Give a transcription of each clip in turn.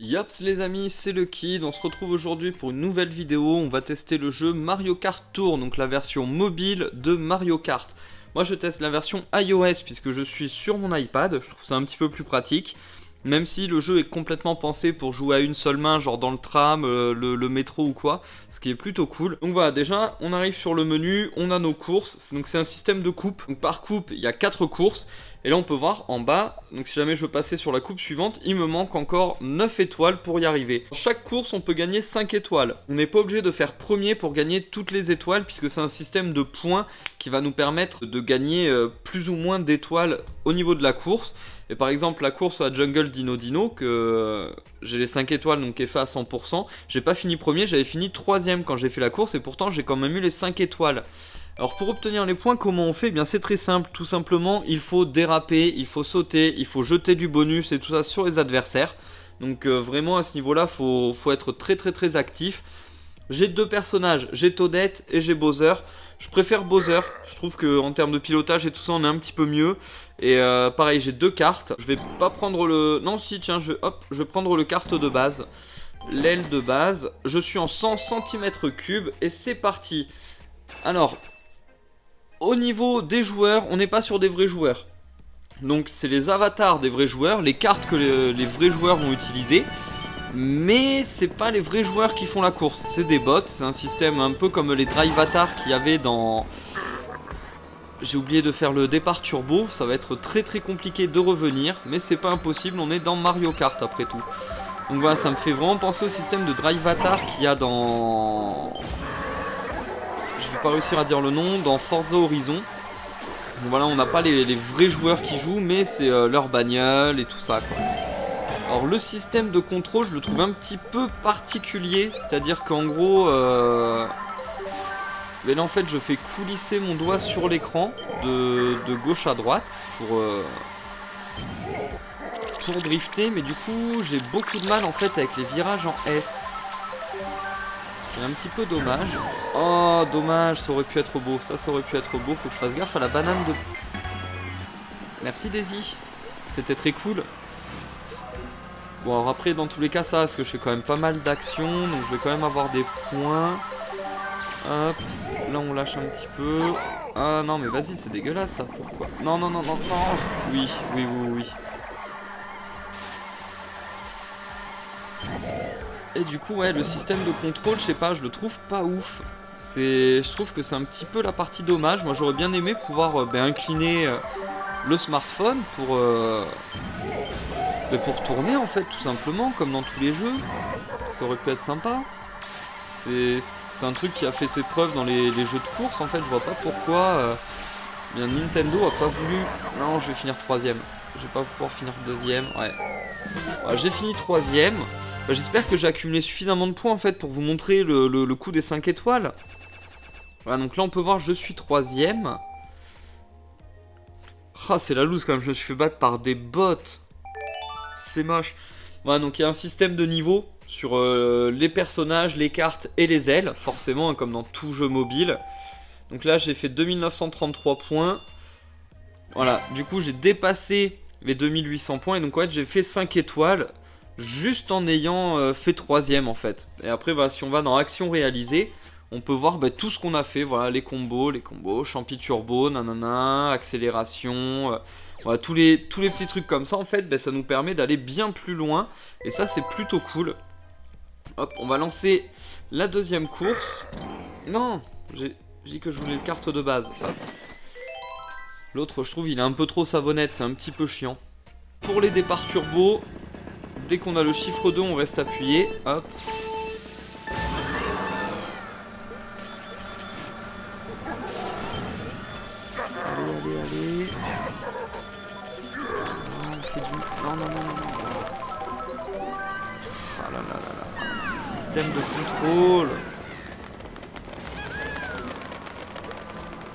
Yops les amis, c'est le Kid, on se retrouve aujourd'hui pour une nouvelle vidéo, on va tester le jeu Mario Kart Tour, donc la version mobile de Mario Kart. Moi je teste la version iOS puisque je suis sur mon iPad, je trouve ça un petit peu plus pratique. Même si le jeu est complètement pensé pour jouer à une seule main, genre dans le tram, le métro ou quoi, ce qui est plutôt cool. Donc voilà, déjà on arrive sur le menu, on a nos courses, donc c'est un système de coupe. Donc par coupe, il y a 4 courses. Et là on peut voir en bas, donc si jamais je veux passer sur la coupe suivante, il me manque encore 9 étoiles pour y arriver. Dans chaque course on peut gagner 5 étoiles. On n'est pas obligé de faire premier pour gagner toutes les étoiles, puisque c'est un système de points qui va nous permettre de gagner plus ou moins d'étoiles au niveau de la course. Et par exemple la course à Jungle Dino Dino, que j'ai les 5 étoiles donc qui est fait à 100%, j'ai pas fini premier, j'avais fini 3ème quand j'ai fait la course et pourtant j'ai quand même eu les 5 étoiles. Alors pour obtenir les points, comment on fait? Eh bien c'est très simple, tout simplement il faut déraper, il faut sauter, il faut jeter du bonus et tout ça sur les adversaires. Donc vraiment à ce niveau là faut être très actif. J'ai deux personnages, j'ai Toadette et j'ai Bowser. Je préfère Bowser, je trouve qu'en termes de pilotage et tout ça on est un petit peu mieux. Et pareil j'ai deux cartes, je vais pas prendre le... Non si tiens, je vais prendre le carte de base. L'aile de base, je suis en 100 cm3 et c'est parti. Alors... Au niveau des joueurs, on n'est pas sur des vrais joueurs. Donc c'est les avatars des vrais joueurs, les cartes que les vrais joueurs vont utiliser. Mais c'est pas les vrais joueurs qui font la course, c'est des bots. C'est un système un peu comme les Drivatars qu'il y avait dans... J'ai oublié de faire le départ turbo, ça va être très compliqué de revenir. Mais c'est pas impossible, on est dans Mario Kart après tout. Donc voilà, ça me fait vraiment penser au système de Drivatar qu'il y a dans... Je vais pas réussir à dire le nom, dans Forza Horizon. Donc voilà, on n'a pas les vrais joueurs qui jouent, mais c'est leur bagnole et tout ça quoi. Alors le système de contrôle, je le trouve un petit peu particulier, c'est-à-dire qu'en gros, mais là en fait je fais coulisser mon doigt sur l'écran de gauche à droite pour drifter, mais du coup j'ai beaucoup de mal en fait avec les virages en S. C'est un petit peu dommage. Oh, dommage, ça aurait pu être beau. Ça aurait pu être beau. Faut que je fasse gaffe à la banane de... Merci Daisy. C'était très cool. Bon, alors après, dans tous les cas, ça, parce que je fais quand même pas mal d'actions. Donc je vais quand même avoir des points. Hop. Là, on lâche un petit peu. Ah non, mais vas-y, c'est dégueulasse ça. Pourquoi? Non. Oui. Et du coup ouais, le système de contrôle, je sais pas, je le trouve pas ouf. Je trouve que c'est un petit peu la partie dommage. Moi j'aurais bien aimé pouvoir incliner le smartphone pour tourner en fait tout simplement, comme dans tous les jeux. Ça aurait pu être sympa. C'est un truc qui a fait ses preuves dans les jeux de course en fait, je vois pas pourquoi bien Nintendo a pas voulu... Non, je vais finir 3ème. Je vais pas pouvoir finir 2ème, ouais j'ai fini 3ème. J'espère que j'ai accumulé suffisamment de points en fait pour vous montrer le coup des 5 étoiles. Voilà, donc là on peut voir je suis 3ème. Ah, c'est la loose quand même, je me suis fait battre par des bots. C'est moche. Voilà, donc il y a un système de niveau sur les personnages, les cartes et les ailes, forcément, hein, comme dans tout jeu mobile. Donc là j'ai fait 2933 points. Voilà, du coup j'ai dépassé les 2800 points et donc ouais, j'ai fait 5 étoiles. Juste en ayant fait 3ème en fait. Et après bah, si on va dans action réalisée, on peut voir tout ce qu'on a fait. Voilà, les combos, champi turbo, nanana, accélération, voilà, tous les petits trucs comme ça en fait, ça nous permet d'aller bien plus loin. Et ça c'est plutôt cool. Hop, on va lancer la deuxième course. Non, j'ai dit que je voulais une carte de base. L'autre je trouve il est un peu trop savonnette, c'est un petit peu chiant. Pour les départs turbo, dès qu'on a le chiffre 2, on reste appuyé. Hop. Allez. On fait du... Non. Ah là. Ce système de contrôle.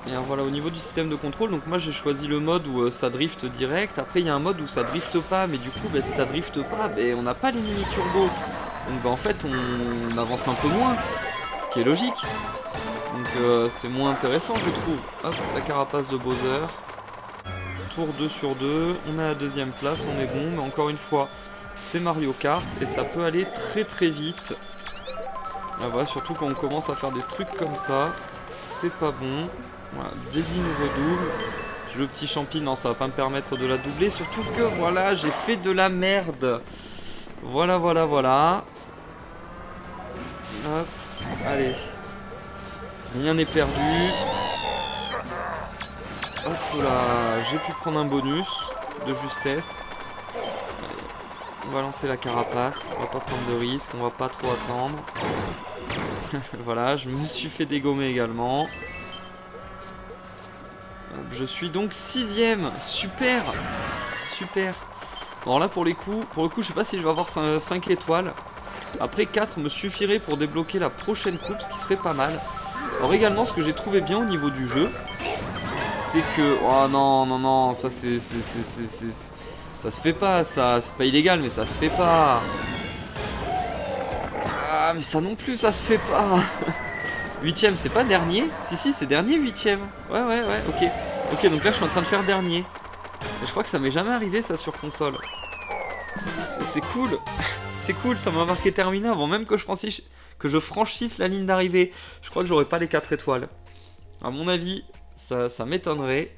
Et alors voilà, au niveau du système de contrôle, donc moi j'ai choisi le mode où ça drift direct. Après il y a un mode où ça drift pas, mais du coup si ça drift pas, on n'a pas les mini turbo. Donc en fait on avance un peu moins, ce qui est logique. Donc c'est moins intéressant je trouve. Hop, la carapace de Bowser. Tour 2 sur 2, on est à la 2ème place, on est bon, mais encore une fois, c'est Mario Kart et ça peut aller très très vite. Là, voilà, surtout quand on commence à faire des trucs comme ça, c'est pas bon. Voilà, Daisy nous redouble. Le petit champi, non, ça va pas me permettre de la doubler. Surtout que voilà, j'ai fait de la merde. Voilà, voilà, voilà. Hop, allez. Rien n'est perdu. Hop là, j'ai pu prendre un bonus de justesse. Allez, on va lancer la carapace. On va pas prendre de risques, on va pas trop attendre. Voilà, je me suis fait dégommer également. Je suis donc 6ème. Super. Super. Alors là, pour le coup, je sais pas si je vais avoir 5 étoiles. Après, 4 me suffirait pour débloquer la prochaine coupe, ce qui serait pas mal. Alors également, ce que j'ai trouvé bien au niveau du jeu, c'est que... Oh non, non, non, ça c'est... Ça se fait pas, ça. C'est pas illégal, mais ça se fait pas. Ah, mais ça non plus, ça se fait pas. 8ème, c'est pas dernier? Si, c'est dernier, 8ème. Ouais, ok. Ok, donc là, je suis en train de faire dernier. Et je crois que ça m'est jamais arrivé, ça, sur console. C'est cool. C'est cool, ça m'a marqué terminé avant même que je franchisse la ligne d'arrivée. Je crois que j'aurais pas les 4 étoiles. À mon avis, ça m'étonnerait.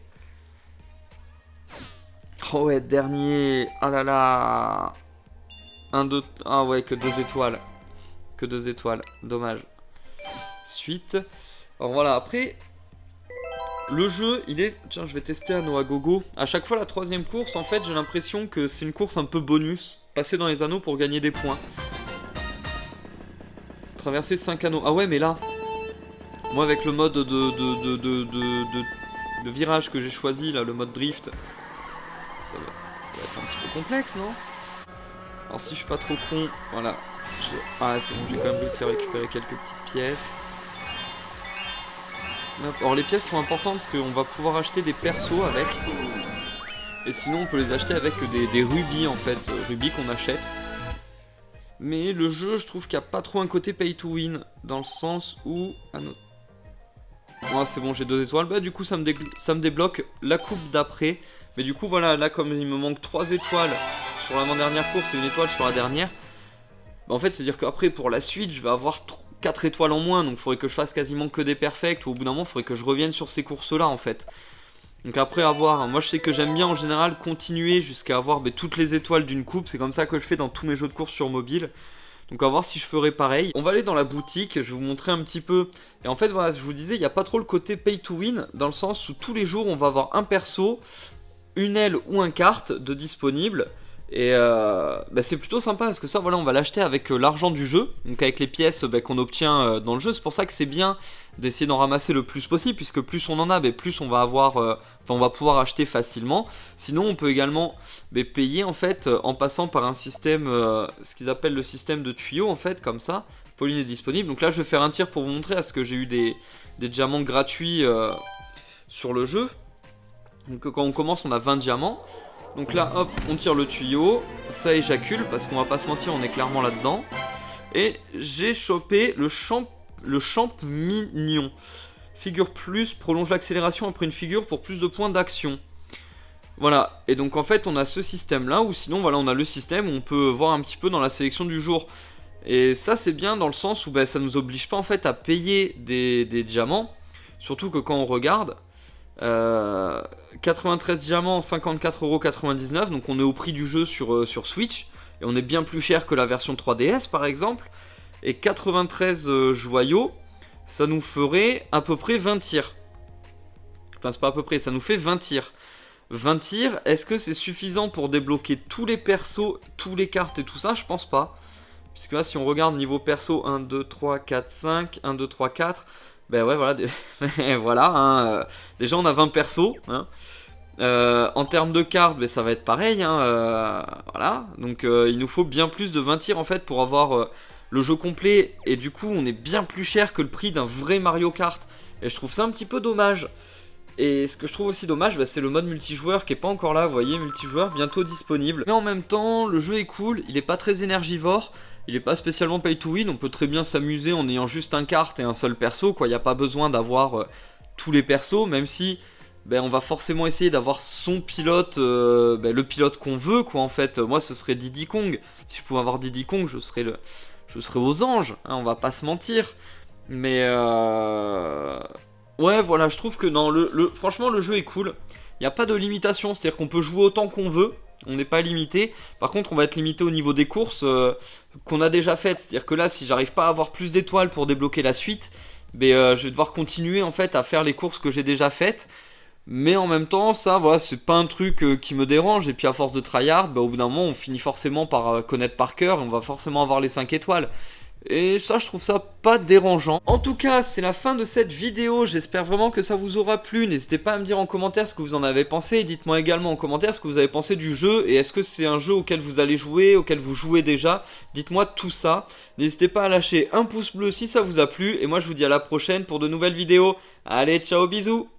Oh ouais, dernier. Ah là là. 1, 2... Ah ouais, que 2 étoiles. Que 2 étoiles. Dommage. Suite. Alors voilà, après... Le jeu, il est... Tiens, je vais tester Anneau à gogo. À chaque fois, la 3ème course, en fait, j'ai l'impression que c'est une course un peu bonus. Passer dans les anneaux pour gagner des points. Traverser 5 anneaux. Ah ouais, mais là... Moi, avec le mode de virage que j'ai choisi, là, le mode drift... Ça va être un petit peu complexe, non? Alors si je suis pas trop con, voilà. Ah c'est bon, j'ai quand même réussi à récupérer quelques petites pièces. Hop. Alors les pièces sont importantes parce qu'on va pouvoir acheter des persos avec. Et sinon on peut les acheter avec des rubis en fait, rubis qu'on achète. Mais le jeu, je trouve qu'il n'y a pas trop un côté pay to win, dans le sens où... Ah non. Ouais, c'est bon, j'ai 2 étoiles. Bah du coup ça me débloque la coupe d'après. Mais du coup voilà, là comme il me manque 3 étoiles sur l'avant-dernière course et 1 étoile sur la dernière, bah en fait c'est à dire qu'après pour la suite je vais avoir 4 étoiles en moins. Donc il faudrait que je fasse quasiment que des perfects. Ou au bout d'un moment il faudrait que je revienne sur ces courses là en fait. Donc après avoir, moi je sais que j'aime bien en général continuer jusqu'à avoir toutes les étoiles d'une coupe. C'est comme ça que je fais dans tous mes jeux de course sur mobile. Donc on va voir si je ferai pareil. On va aller dans la boutique, je vais vous montrer un petit peu. Et en fait voilà, je vous disais, il n'y a pas trop le côté pay to win, dans le sens où tous les jours on va avoir un perso, une aile ou un kart de disponible. Et c'est plutôt sympa parce que ça voilà, on va l'acheter avec l'argent du jeu. Donc avec les pièces qu'on obtient dans le jeu. C'est pour ça que c'est bien d'essayer d'en ramasser le plus possible, puisque plus on en a, plus on va avoir, on va pouvoir acheter facilement. Sinon on peut également payer en fait en passant par un système, ce qu'ils appellent le système de tuyaux en fait, comme ça. Pauline est disponible. Donc là je vais faire un tir pour vous montrer à ce que j'ai eu des diamants gratuits sur le jeu. Donc quand on commence on a 20 diamants. Donc là hop, on tire le tuyau, ça éjacule parce qu'on va pas se mentir, on est clairement là-dedans. Et j'ai chopé le champignon. Figure plus, prolonge l'accélération après une figure pour plus de points d'action. Voilà, et donc en fait on a ce système là, ou sinon voilà on a le système où on peut voir un petit peu dans la sélection du jour. Et ça c'est bien dans le sens où ça nous oblige pas en fait à payer des diamants. Surtout que quand on regarde, 93 diamants, 54,99€, donc on est au prix du jeu sur Switch. Et on est bien plus cher que la version 3DS par exemple. Et 93 joyaux, ça nous ferait à peu près 20 tirs. Enfin c'est pas à peu près, ça nous fait 20 tirs. 20 tirs, est-ce que c'est suffisant pour débloquer tous les persos, tous les cartes et tout ça? Je pense pas. Puisque là si on regarde niveau perso, 1, 2, 3, 4, 5, 1, 2, 3, 4... Ben ouais voilà, voilà hein, déjà on a 20 persos hein. En termes de cartes ça va être pareil hein, voilà. Donc il nous faut bien plus de 20 tirs en fait pour avoir le jeu complet. Et du coup on est bien plus cher que le prix d'un vrai Mario Kart. Et je trouve ça un petit peu dommage. Et ce que je trouve aussi dommage c'est le mode multijoueur qui est pas encore là. Vous voyez, multijoueur bientôt disponible. Mais en même temps le jeu est cool, il est pas très énergivore. Il est pas spécialement pay to win, on peut très bien s'amuser en ayant juste un kart et un seul perso quoi. Il n'y a pas besoin d'avoir tous les persos, même si ben, on va forcément essayer d'avoir son pilote, le pilote qu'on veut, quoi, en fait. Moi, ce serait Diddy Kong. Si je pouvais avoir Diddy Kong, je serais aux anges, hein, on va pas se mentir. Mais ouais, voilà, je trouve que non, franchement, le jeu est cool. Il n'y a pas de limitation, c'est-à-dire qu'on peut jouer autant qu'on veut. On n'est pas limité. Par contre, on va être limité au niveau des courses qu'on a déjà faites. C'est-à-dire que là, si j'arrive pas à avoir plus d'étoiles pour débloquer la suite, je vais devoir continuer en fait à faire les courses que j'ai déjà faites. Mais en même temps, ça, voilà, c'est pas un truc qui me dérange. Et puis à force de tryhard, au bout d'un moment, on finit forcément par connaître par cœur. Et on va forcément avoir les 5 étoiles. Et ça, je trouve ça pas dérangeant. En tout cas, c'est la fin de cette vidéo. J'espère vraiment que ça vous aura plu. N'hésitez pas à me dire en commentaire ce que vous en avez pensé. Dites-moi également en commentaire ce que vous avez pensé du jeu. Et est-ce que c'est un jeu auquel vous allez jouer, auquel vous jouez déjà? Dites-moi tout ça. N'hésitez pas à lâcher un pouce bleu si ça vous a plu. Et moi, je vous dis à la prochaine pour de nouvelles vidéos. Allez, ciao, bisous!